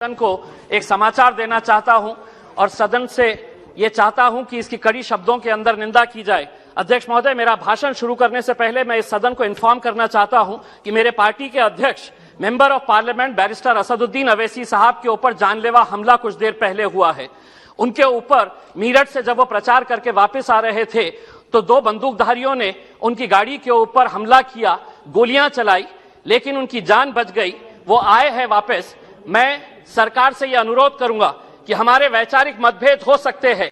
सदन को एक समाचार देना चाहता हूं और सदन से ये चाहता हूं कि इसकी कड़ी शब्दों के अंदर निंदा की जाए। अध्यक्ष महोदय, मेरा भाषण शुरू करने से पहले मैं इस सदन को इन्फॉर्म करना चाहता हूं कि मेरे पार्टी के अध्यक्ष member of parliament barrister Asaduddin Owaisi साहब के ऊपर जानलेवा हमला कुछ देर पहले हुआ है। उनके ऊपर मीरठ से जब वो प्रचार करके वापस आ रहे थे तो दो बंदूकधारियों ने उनकी गाड़ी के ऊपर हमला किया, गोलियां चलाई, लेकिन उनकी जान बच गई। वो आए हैं वापस। मैं सरकार से यह अनुरोध करूंगा कि हमारे वैचारिक मतभेद हो सकते हैं,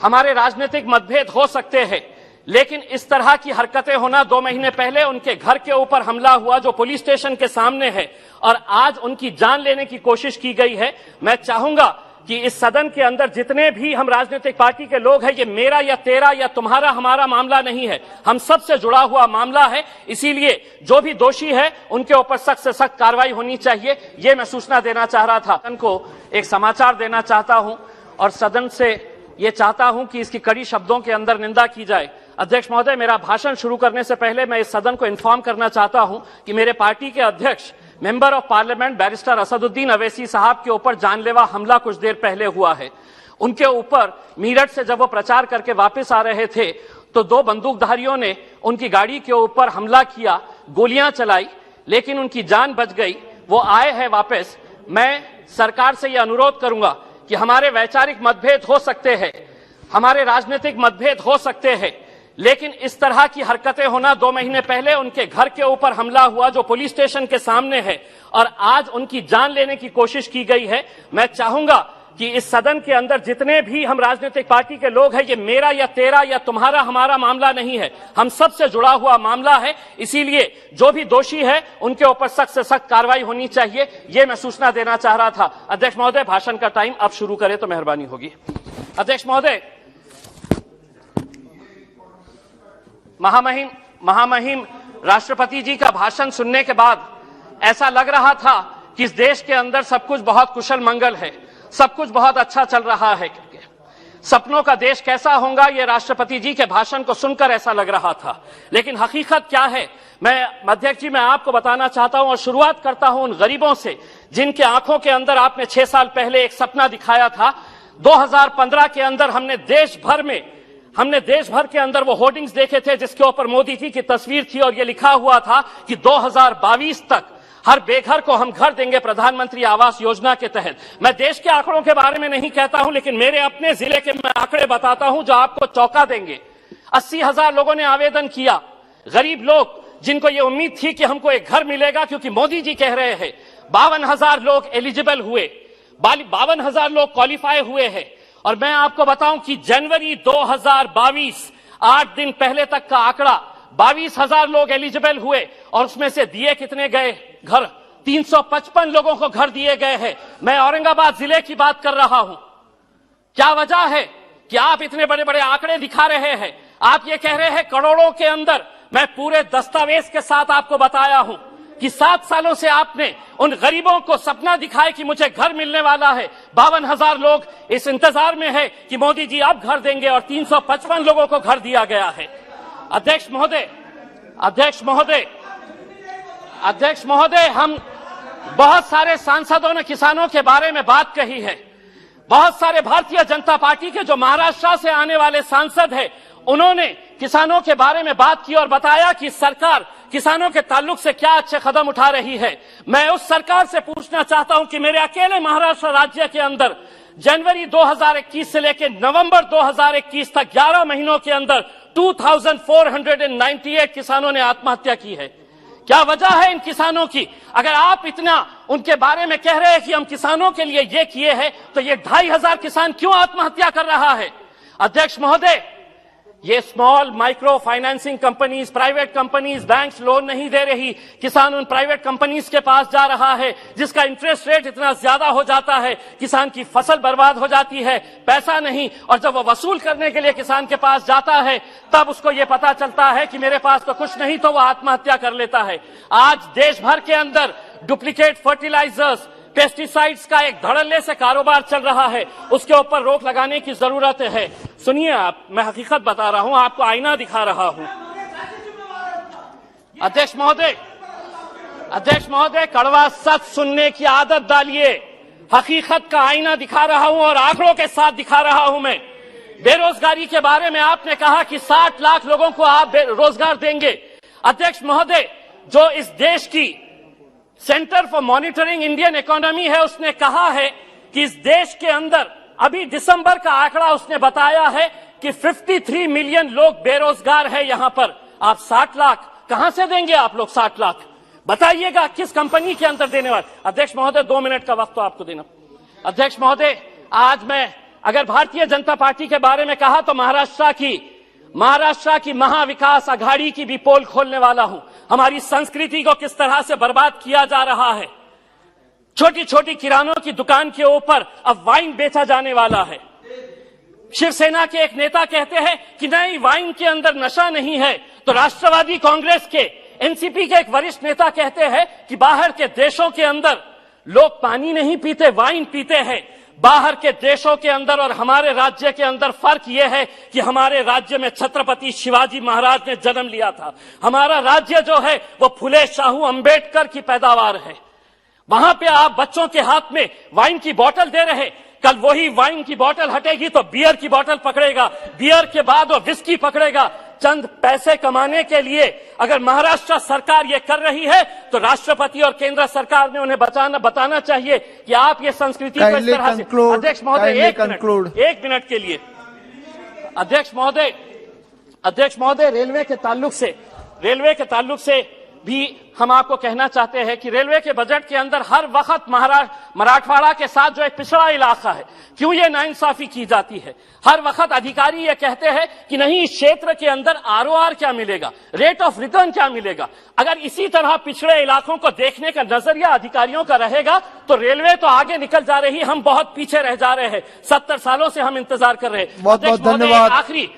हमारे राजनीतिक मतभेद हो सकते हैं, लेकिन इस तरह की हरकतें होना, 2 महीने पहले उनके घर के ऊपर हमला हुआ जो पुलिस स्टेशन के सामने है और आज उनकी जान लेने की कोशिश की गई है। मैं चाहूंगा कि इस सदन के अंदर जितने भी हम राजनीतिक पार्टी के लोग हैं, ये मेरा या तेरा या तुम्हारा हमारा मामला नहीं है, हम सबसे जुड़ा हुआ मामला है। इसीलिए जो भी दोषी है उनके ऊपर सख्त से सख्त कार्रवाई होनी चाहिए, ये मैं सूचना देना चाह रहा था। सदन को एक समाचार देना चाहता हूं और सदन से ये चाहता हूं कि इसकी कड़ी शब्दों के अंदर निंदा की जाए। अध्यक्ष महोदय, मेरा भाषण शुरू करने से पहले मैं इस सदन को इन्फॉर्म करना चाहता हूं कि मेरे पार्टी के अध्यक्ष member of parliament barrister Asaduddin Owaisi साहब के ऊपर जानलेवा हमला कुछ देर पहले हुआ है। उनके ऊपर मीरठ से जब वो प्रचार करके वापस आ रहे थे तो दो बंदूकधारियों ने उनकी गाड़ी के ऊपर हमला किया, गोलियां चलाई, लेकिन उनकी जान बच गई। वो आए हैं वापस। मैं सरकार से यह अनुरोध करूंगा कि हमारे वैचारिक मतभेद हो सकते हैं, हमारे राजनीतिक मतभेद हो सकते हैं, लेकिन इस तरह की हरकतें होना, 2 महीने पहले उनके घर के ऊपर हमला हुआ जो पुलिस स्टेशन के सामने है और आज उनकी जान लेने की कोशिश की गई है। मैं चाहूंगा कि इस सदन के अंदर जितने भी हम राजनीतिक पार्टी के लोग हैं, ये मेरा या तेरा या तुम्हारा हमारा मामला नहीं है, हम सबसे जुड़ा हुआ मामला है। इसीलिए जो भी दोषी है उनके ऊपर सख्त से सख्त कार्रवाई होनी चाहिए, ये मैं सूचना देना चाह रहा था। अध्यक्ष महोदय, भाषण का टाइम अब शुरू करें तो मेहरबानी होगी। अध्यक्ष महोदय, महामहिम राष्ट्रपति जी का भाषण सुनने के बाद ऐसा लग रहा था कि इस देश के अंदर सब कुछ बहुत कुशल मंगल है, सब कुछ बहुत अच्छा चल रहा है। सपनों का देश कैसा होगा, ये राष्ट्रपति जी के भाषण को सुनकर ऐसा लग रहा था, लेकिन हकीकत क्या है, मैं अध्यक्ष जी मैं आपको बताना चाहता हूं और शुरुआत करता हूं उन गरीबों से जिनके आंखों के अंदर आपने 6 साल पहले एक सपना दिखाया था। 2015 के अंदर हमने देश भर के अंदर वो होर्डिंग्स देखे थे जिसके ऊपर मोदी जी की तस्वीर थी और ये लिखा हुआ था कि 2022 तक हर बेघर को हम घर देंगे प्रधानमंत्री आवास योजना के तहत। मैं देश के आंकड़ों के बारे में नहीं कहता हूं, लेकिन मेरे अपने जिले के मैं आंकड़े बताता हूं जो आपको चौंका देंगे। 80,000 लोगों ने आवेदन किया, गरीब लोग जिनको ये उम्मीद थी कि हमको एक घर मिलेगा क्योंकि मोदी जी कह रहे हैं। 52,000 लोग एलिजिबल हुए, 52,000 लोग क्वालिफाई हुए हैं। और मैं आपको बताऊं कि जनवरी 2022, 8 दिन पहले तक का आंकड़ा, 22,000 लोग एलिजिबल हुए और उसमें से दिए कितने गए घर? 355 लोगों को घर दिए गए हैं। मैं औरंगाबाद जिले की बात कर रहा हूं। क्या वजह है कि आप इतने बड़े बड़े आंकड़े दिखा रहे हैं? आप ये कह रहे हैं करोड़ों के अंदर। मैं पूरे दस्तावेज के साथ आपको बताया हूं कि 7 सालों से आपने उन गरीबों को सपना दिखाया कि मुझे घर मिलने वाला है। 52,000 लोग इस इंतजार में है कि मोदी जी अब घर देंगे और 355 लोगों को घर दिया गया है। अध्यक्ष महोदय, हम बहुत सारे सांसदों ने किसानों के बारे में बात कही है। बहुत सारे भारतीय जनता पार्टी के जो महाराष्ट्र से आने वाले सांसद हैं, उन्होंने किसानों के बारे में बात की और बताया कि सरकार किसानों के ताल्लुक से क्या अच्छे कदम उठा रही है। मैं उस सरकार से पूछना चाहता हूं कि मेरे अकेले महाराष्ट्र राज्य के अंदर जनवरी 2021 से लेकर नवंबर 2021 तक 11 महीनों के अंदर 2498 किसानों ने आत्महत्या की है। क्या वजह है इन किसानों की? अगर आप इतना उनके बारे में कह रहे हैं कि हम किसानों के लिए ये किए हैं, तो ये 2,500 किसान क्यों आत्महत्या कर रहा है? अध्यक्ष महोदय, ये small micro financing companies, private companies, banks loan नहीं दे रही, किसान उन प्राइवेट कंपनीज के पास जा रहा है जिसका इंटरेस्ट रेट इतना ज्यादा हो जाता है, किसान की फसल बर्बाद हो जाती है, पैसा नहीं, और जब वो वसूल करने के लिए किसान के पास जाता है तब उसको ये पता चलता है कि मेरे पास तो कुछ नहीं, तो वो आत्महत्या कर लेता है। आज देश भर के अंदर डुप्लीकेट फर्टिलाइजर्स, पेस्टिसाइड्स का एक धड़ल्ले से कारोबार चल रहा है, उसके ऊपर रोक लगाने की जरूरत है। सुनिए आप, मैं हकीकत बता रहा हूं, आपको आईना दिखा रहा हूं। अध्यक्ष महोदय, कड़वा सच सुनने की आदत डालिए। हकीकत का आईना दिखा रहा हूं और आंकड़ों के साथ दिखा रहा हूं मैं। बेरोजगारी के बारे में आपने कहा कि 60 लाख लोगों को आप रोजगार देंगे। अध्यक्ष महोदय, जो इस देश की centre for monitoring Indian economy है, उसने कहा है कि इस देश के अंदर अभी दिसंबर का आंकड़ा उसने बताया है कि 53 मिलियन लोग बेरोजगार है। यहां पर आप 60 लाख कहां से देंगे? आप लोग 60 लाख बताइएगा किस कंपनी के अंदर देने वाले? अध्यक्ष महोदय, 2 मिनट का वक्त तो आपको देना। अध्यक्ष महोदय, आज मैं अगर भारतीय जनता पार्टी के बारे में कहा तो महाराष्ट्र की महाविकास अघाड़ी की भी पोल खोलने वाला हूं। हमारी संस्कृति को किस तरह से बर्बाद किया जा रहा है। छोटी छोटी किरानों की दुकान के ऊपर अब वाइन बेचा जाने वाला है। शिवसेना के एक नेता कहते हैं कि नहीं, वाइन के अंदर नशा नहीं है, तो राष्ट्रवादी कांग्रेस के एनसीपी के एक वरिष्ठ नेता कहते हैं कि बाहर के देशों के अंदर लोग पानी नहीं पीते, वाइन पीते हैं। बाहर के देशों के अंदर और हमारे राज्य के अंदर फर्क यह है कि हमारे राज्य में छत्रपति शिवाजी महाराज ने जन्म लिया था। हमारा राज्य जो है वो फुले शाहू अंबेडकर की पैदावार है। वहां पे आप बच्चों के हाथ में वाइन की बोतल दे रहे, कल वही वाइन की बोतल हटेगी तो बियर की बोतल पकड़ेगा, बियर के बाद वो विस्की पकड़ेगा। चंद पैसे कमाने के लिए अगर महाराष्ट्र सरकार ये कर रही है तो राष्ट्रपति और केंद्र सरकार ने उन्हें बताना चाहिए कि आप ये संस्कृति को इस तरह से। अध्यक्ष महोदय, एक मिनट के लिए। अध्यक्ष महोदय, रेलवे के ताल्लुक से भी हम आपको कहना चाहते हैं कि रेलवे के बजट के अंदर हर वक्त मराठवाड़ा के साथ जो एक पिछड़ा इलाका है, क्यों ये नाइंसाफी की जाती है? हर वक्त अधिकारी ये कहते हैं कि नहीं, इस क्षेत्र के अंदर आरओआर क्या मिलेगा, रेट ऑफ रिटर्न क्या मिलेगा। अगर इसी तरह पिछड़े इलाकों को देखने का नजरिया अधिकारियों का रहेगा तो रेलवे तो आगे निकल जा रही, हम बहुत पीछे रह जा रहे हैं। 70 सालों से हम इंतजार कर रहे हैं। बहुत धन्यवाद। आखिरी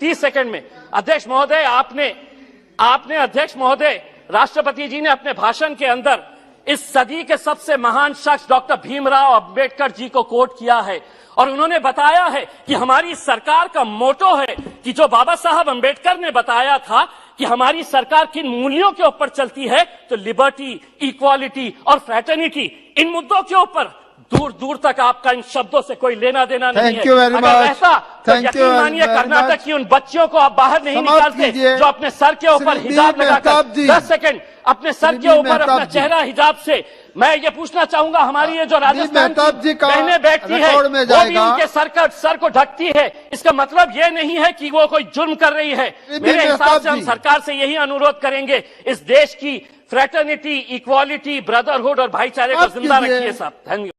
30 सेकंड में अध्यक्ष महोदय, आपने अध्यक्ष महोदय, राष्ट्रपति जी ने अपने भाषण के अंदर इस सदी के सबसे महान शख्स डॉक्टर भीमराव अंबेडकर जी को कोट किया है और उन्होंने बताया है कि हमारी सरकार का मोटो है कि जो बाबा साहब अंबेडकर ने बताया था कि हमारी सरकार किन मूल्यों के ऊपर चलती है, तो लिबर्टी, इक्वालिटी और फ्रेटर्निटी, इन मुद्दों के ऊपर दूर दूर तक आपका इन शब्दों से कोई लेना देना नहीं है। अगर ऐसा तो यकीन मानिए कर्नाटक की उन बच्चियों को आप बाहर नहीं निकालते जो अपने सर के ऊपर हिजाब लगाकर 10 सेकंड अपने सर के ऊपर अपना चेहरा हिजाब से। मैं ये पूछना चाहूंगा, हमारी ये जो राजस्थान की बहनें बैठती है वो भी उनके सर को ढकती है, इसका मतलब ये नहीं है कि वो कोई जुर्म कर रही है। मेरे हिसाब से हम सरकार से यही अनुरोध करेंगे, इस देश की फ्रेटर्निटी, इक्वालिटी, ब्रदरहुड और भाईचारे को जिंदा रखिए साहब। धन्यवाद।